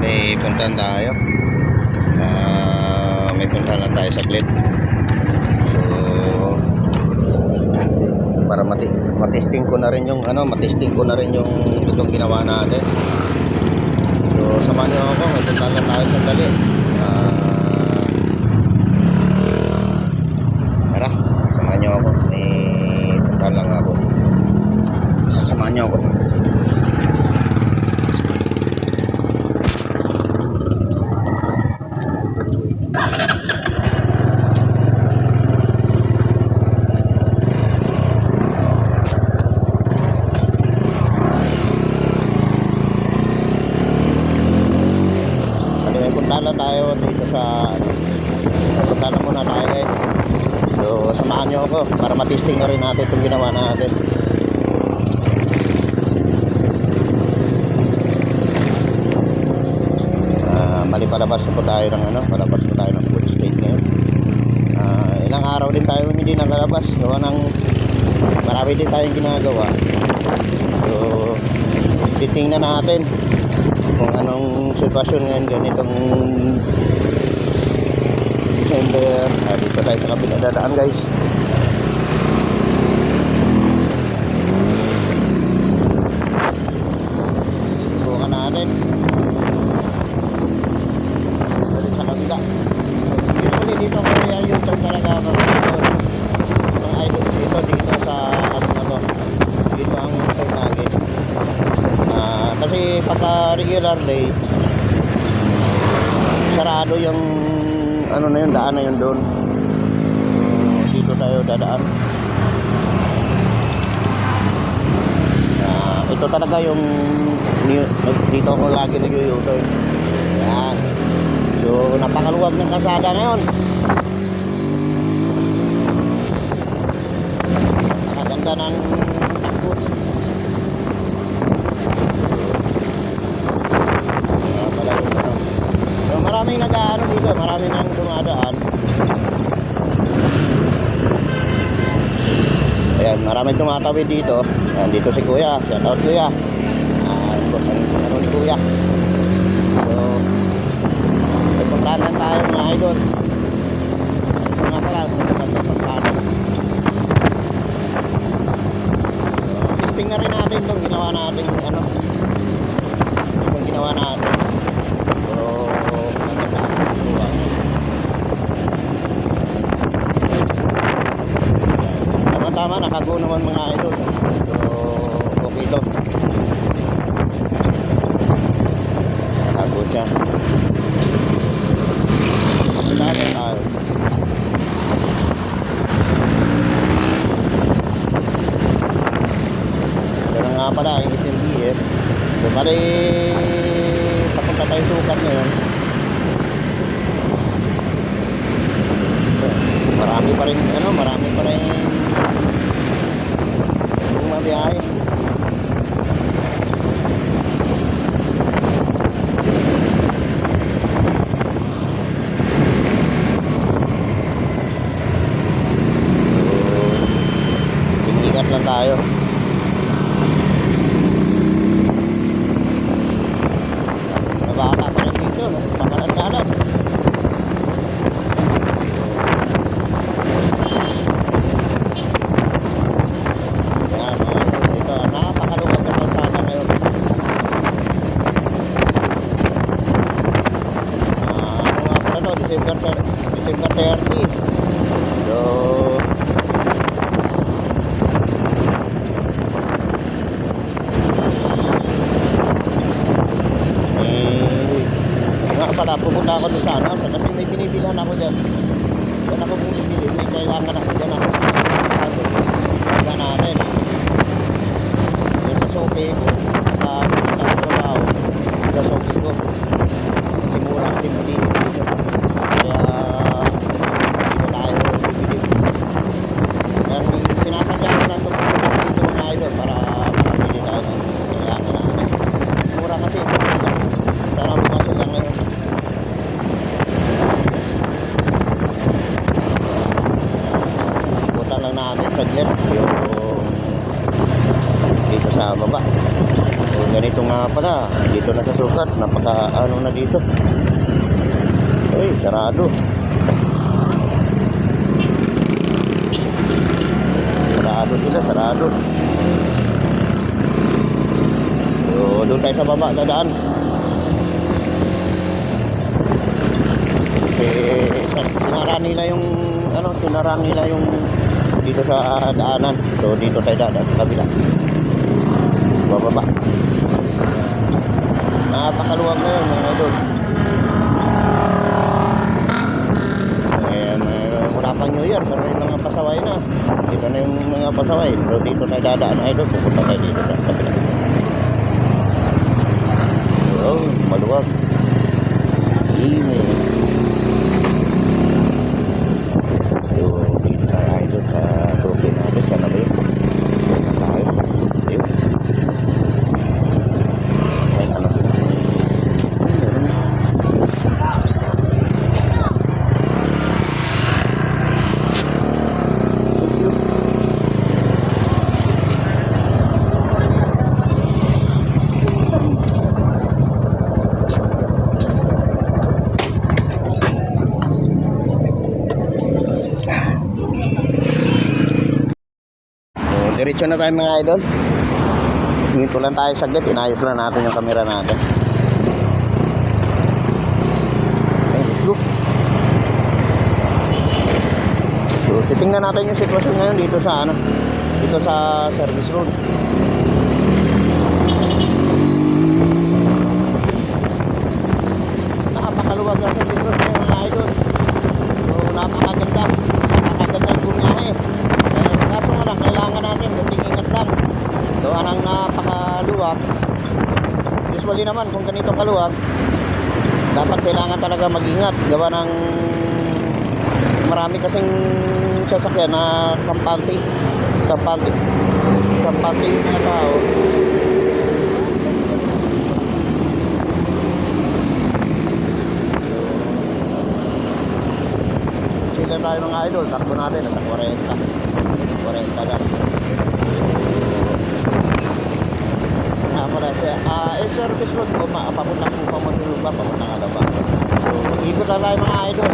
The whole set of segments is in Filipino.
may puntahan tayo. May puntahan lang tayo saglit. So para matesting ko na rin yung itong ginawa natin. So samahan niyo ako, may puntahan lang tayo sandali. Tara, samahan niyo ako. May puntahan lang ako. Samahan niyo ako. Punta tayo dito sa punta na muna tayo guys. So samahan nyo ako para matesting na rin natin itong ginawa natin. Palabas po tayo ng food street ngayon. Ilang araw din tayo hindi nakalabas gawa ng marami din tayong ginagawa. So titingnan natin kung anong sitwasyon ngayon ganitong December. Dito tayo sa kabila dadaan guys. Subukan natin dito sa kabila. Usually dito kaya yung talaga ang idol dito sa ano na to. Dito ang yung lagi. Kasi pagka regular day sarado yung ano na yun, daan na yun doon. Dito tayo dadaan. Ito talaga yung dito ako lagi nag-u-turn. Yan. So napakaluwag ng kalsada ngayon. Napakaganda ng takbo. Maraming nag-aano dito, maraming nang dumadaan. Ayan, maraming tumatawid dito. Ayan, dito si Kuya, shout out Kuya. Ano ni Kuya. So, may puntahan tayo mga idol. Ito nga pala, maganda sa plano. So, testing na rin natin itong ginawa natin, itong ginawa natin. So, tama, nakago naman mga idol. So, okay ito. Nakago siya. Lalo tayo. Ito na nga pala ang SMBF. So, pala papunta tayo sukat ngayon. Marami pa rin kung mabiyahe. So, ingat lang tayo. Nabata pa rin dito, pakalandanan. December 30. So nga pala pupunta ako doon sa kasi may binibilhan ako dyan. Yan ako bumibili, may kailangan ako dyan ako. Kaya natin yung sa sope ko trabaho sa sope ko kasi mura kasi dito. Kaya dito tayo bibili. Kaya sinasadya ko lang dito mga idol para makapili tayo ng kailangan natin. Mura kasi sana bumaso lang ngayon. Ikutan lang natin saglit yung dito sa baba. So ganito nga pala na. Dito na sa sukat. Napaka ano na dito. Ay, sarado. Sarado sila, sarado. So, doon tayo sa baba, dadaan. Kasi sinara nila yung sinara nila yung dito sa daanan. So, dito tayo dadaan sa kabila. Bababa. Napakaluwag na yun, mga idol. Wala pang New Year, pero yung mga pasaway na. Dito na yung mga pasaway. So, dito tayo dadaan, idol. Pupunta tayo dito sa kabila. Oh, maluwag. Ini. So, dito tayo idol sa suki natin. Sana ba yun? Tayo. Ayun. Ay, ano sila? Diretso na tayo mga idol. Hinto lang tayo saglit. Inayos lang natin yung camera natin. Okay, let's go. So, titingnan natin yung sitwasyon ngayon dito sa dito sa service road. Napakaluwag na service road ngayon mga idol. So, napakaganda yung bumiyahe. Kaso nga lang, kailangan natin kunting ingat lang. Gawa ng napakaluwag. Usually naman, kung ganito kaluwag, dapat kailangan talaga mag-ingat. Gawa ng marami kasing sasakyan na kampante yung mga tao. Sila tayo mga idol, takbo natin nasa 40 lang. Nga pala siya, service road ko, papunta po Pamatuluba, papunta nga ba. So, ikot lang tayo mga idol.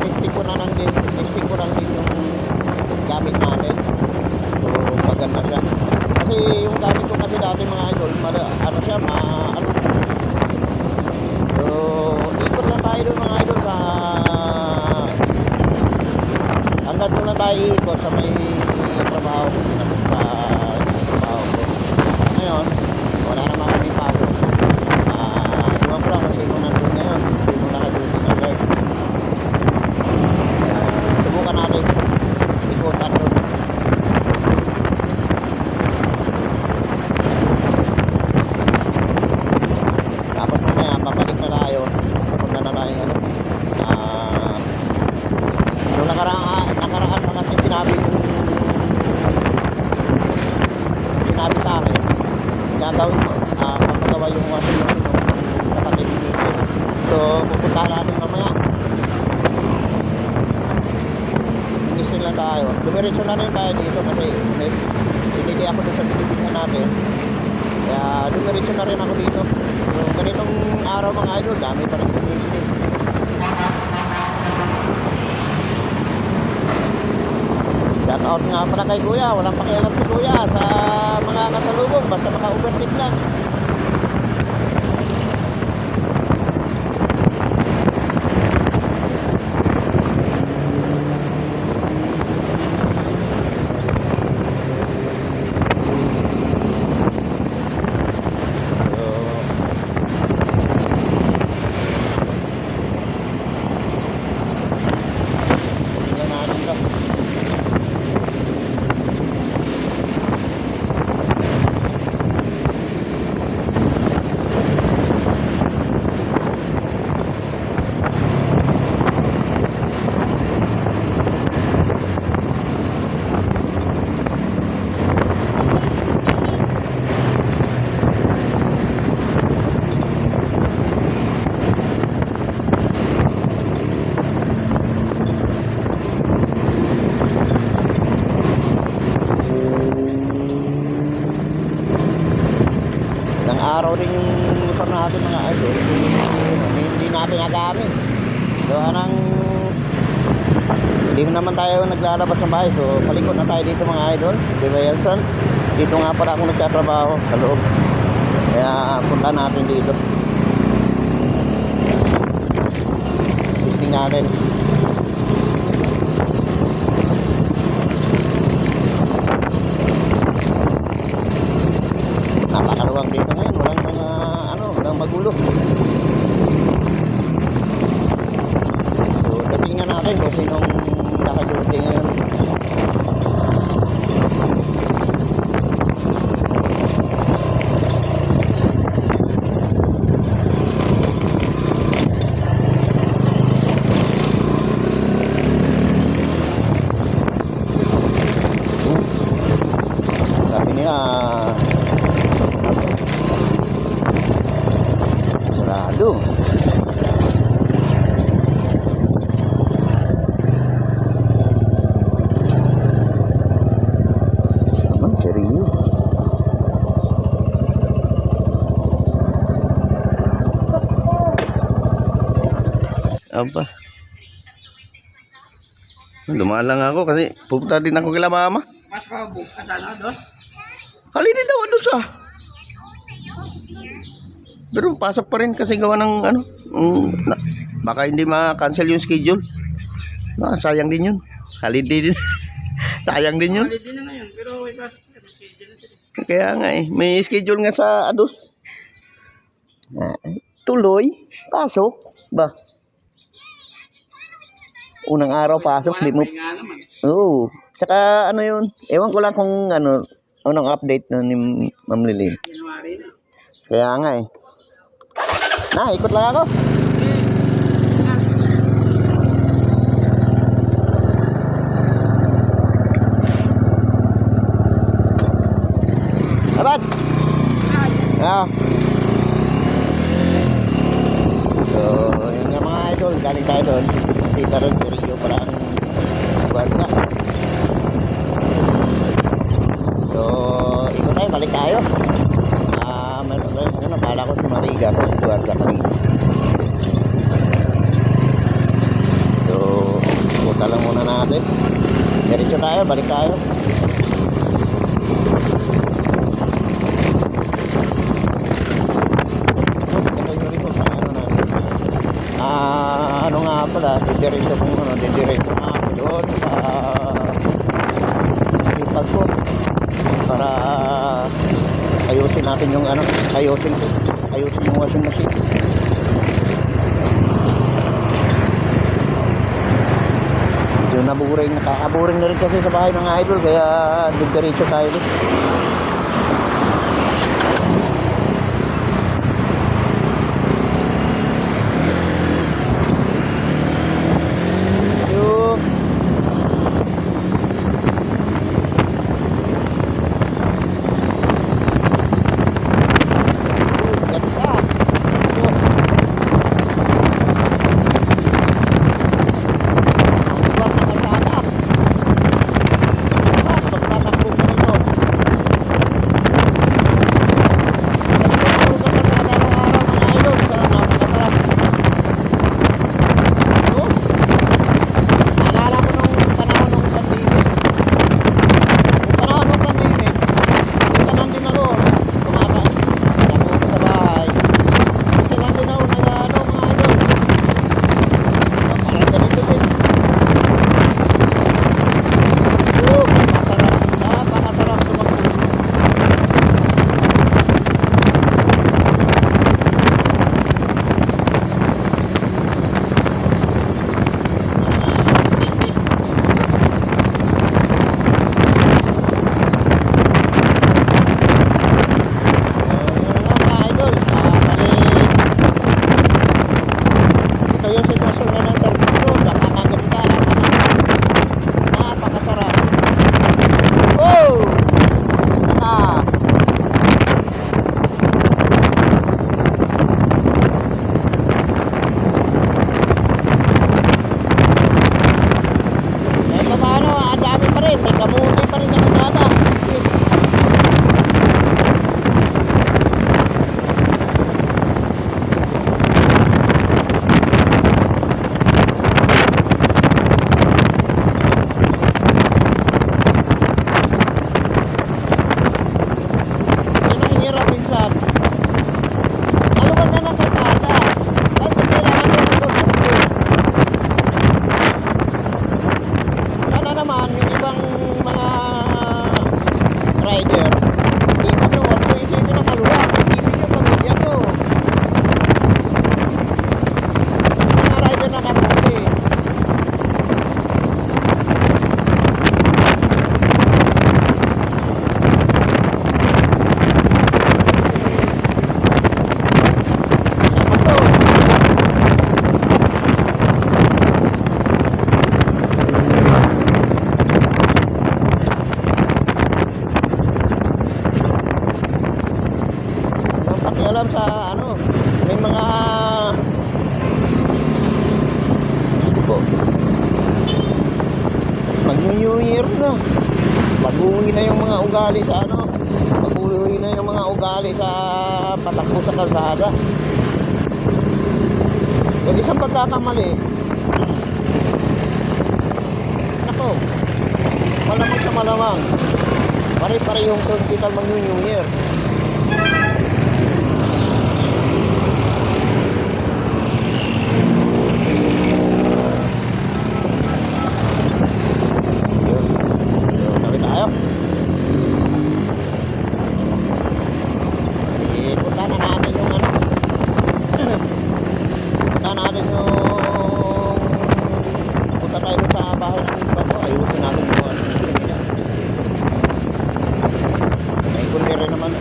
Testing ko lang din yung gamit natin. So, maganda siya. Kasi yung gamit ko kasi dati mga idol, ano siya, So, ikot lang tayo doon mga idol sa hanggang doon lang tayo ikot sa may trabaho ko. Ngayon, wala naman kami pasok. Iwan ko lang kasi kung nandun ngayon, hindi mo nakaduty na agad. Subukan natin ikutan doon. Tapos mamaya, babalik na tayo. Pupunta na tayo nakaraan mga sinabi sa akin, gagawin mo, papagawa yung washing machine ng kapatid dito. So, pupunta natin mamaya. Inisin lang tayo. Dumiretso na rin tayo dito kasi pinili ako dito sa Pilipinas natin. Kaya dumiretso na rin ako dito. So, ganitong araw mga idol, dami pa rin bumisili. Shout out nga pala kay Kuya. Walang pakialam si Kuya sa mga kasalubong. Basta maka-overtake lang. idol. Hindi natin nagamit. Gawa ng hindi naman tayo naglalabas ng bahay. So palikot na tayo dito mga idol. Di ba Yansan? Dito nga pala ako nagtatrabaho sa loob. Kaya punta natin dito. Testing natin. Napakaluwag dito ngayon. Walang mga walang magulo. So tatingnan natin kung sinong naka-duty ngayon. Sabi niya sarado. Naman seryo. Apa? Lumalang ako kasi pupunta din ako kila mama. Mas pabuk ka sana, dos? Halili daw dos ah. Pero pasok pa rin kasi gawa ng baka hindi ma-cancel yung schedule. Sayang din yun. Holiday din. Sayang din yun. Holiday na ngayon, pero may pasok ka, may schedule na sila. Kaya nga eh. May schedule nga sa Ados. Tuloy. Pasok. Ba? Unang araw pasok. Di mo. May nga naman. Oo. Tsaka ano yun. Ewan ko lang kung unang update na ni Ma'am Lilin. January na. Kaya nga eh. Ikot lang ako. Abats! So, yun nga mga idol. Galing tayo doon. Kita rin si Rio pala ang guarda. So, ikot tayo. Balik tayo. Meron tayo. Nakala ko si Mariga kung guarda kami. So, punta lang muna natin. Diretso tayo. Balik tayo. Ano nga pala, didiretso kung didiretso nga ako doon sa ipag ko para ayusin natin yung ayusin yung washing machine. Medyo nakakaboring na rin kasi sa bahay mga idol, kaya didiretso tayo doon. na. Pag-uwi na yung mga ugali sa ano. Pag-uwi na yung mga ugali sa patakbo sa kalsada. Yung isang pagkakamali, nako, malamang sa malamang, pare-parehong sa hospital mag-New Year. Yun, tabi tayo. Punta na natin yung ano. Punta natin yung punta tayo sa bahay ng iba ko. Ayusin natin yung ano. May kundi rin naman.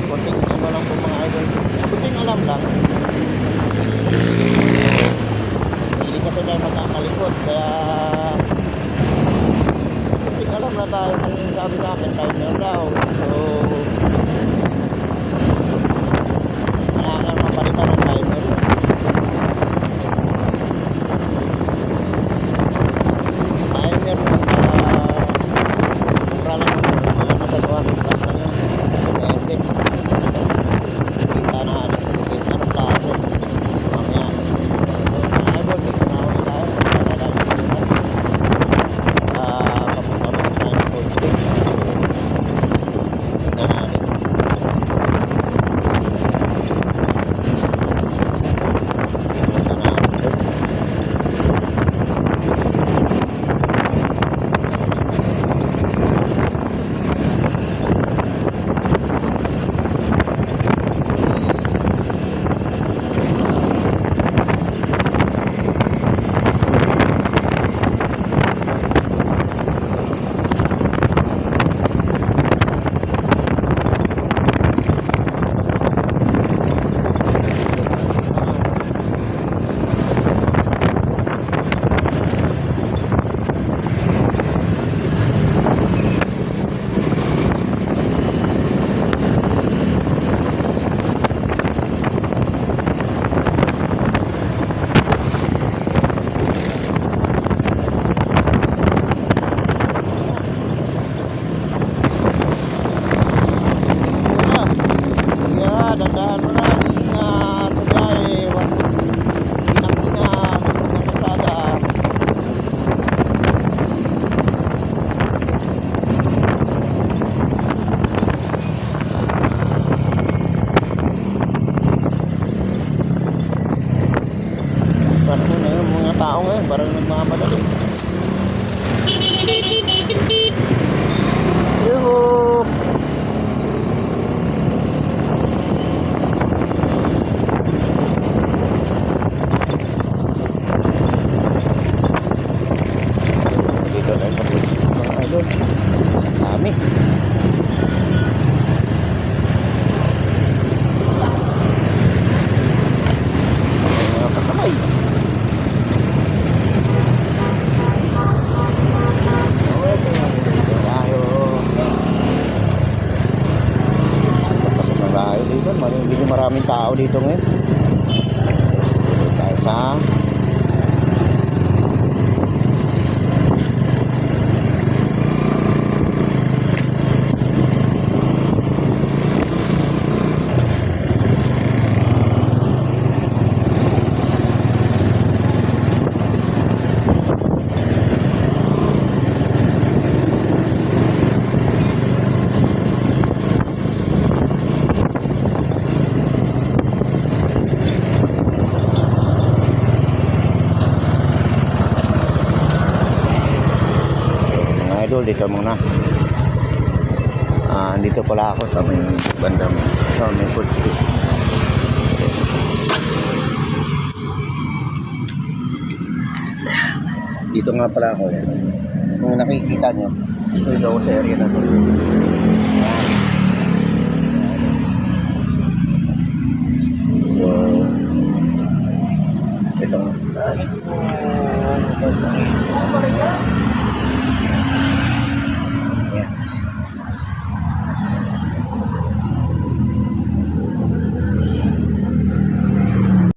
Kunting ano lang po mga idol. Kunting alam lang. Hindi kasi tayo magkakalikot. Kaya kunting alam na tayo. Kung sabi sa akin tayo meron daw. So kailangan mapalitan ng timer. Timer mura lang yun. Wala na sa 200 plus lang yun. Depende. Kita na natin kung depende anong klase. Mamaya. Ay, bol, dito na ulit tayo. Para lang yung papunta tayo ng Cold Spring. Tingnan natin. Dandahan mo na, ingat sa biyahe, wag inang-ingat ng kalsada. Parang mo na yung mga tao ngayon, parang nagmamadali. Yuhu! Dami. Mga kasakay. Tayo. Pasok na tayo dito. Hindi maraming tao dito ngayon. Tayo sa idol, dito muna. Dito pala ako sa may bandang sa may food street. Dito nga pala ako yan. Kung nakikita nyo, dito ako sa area na to. So ito nga.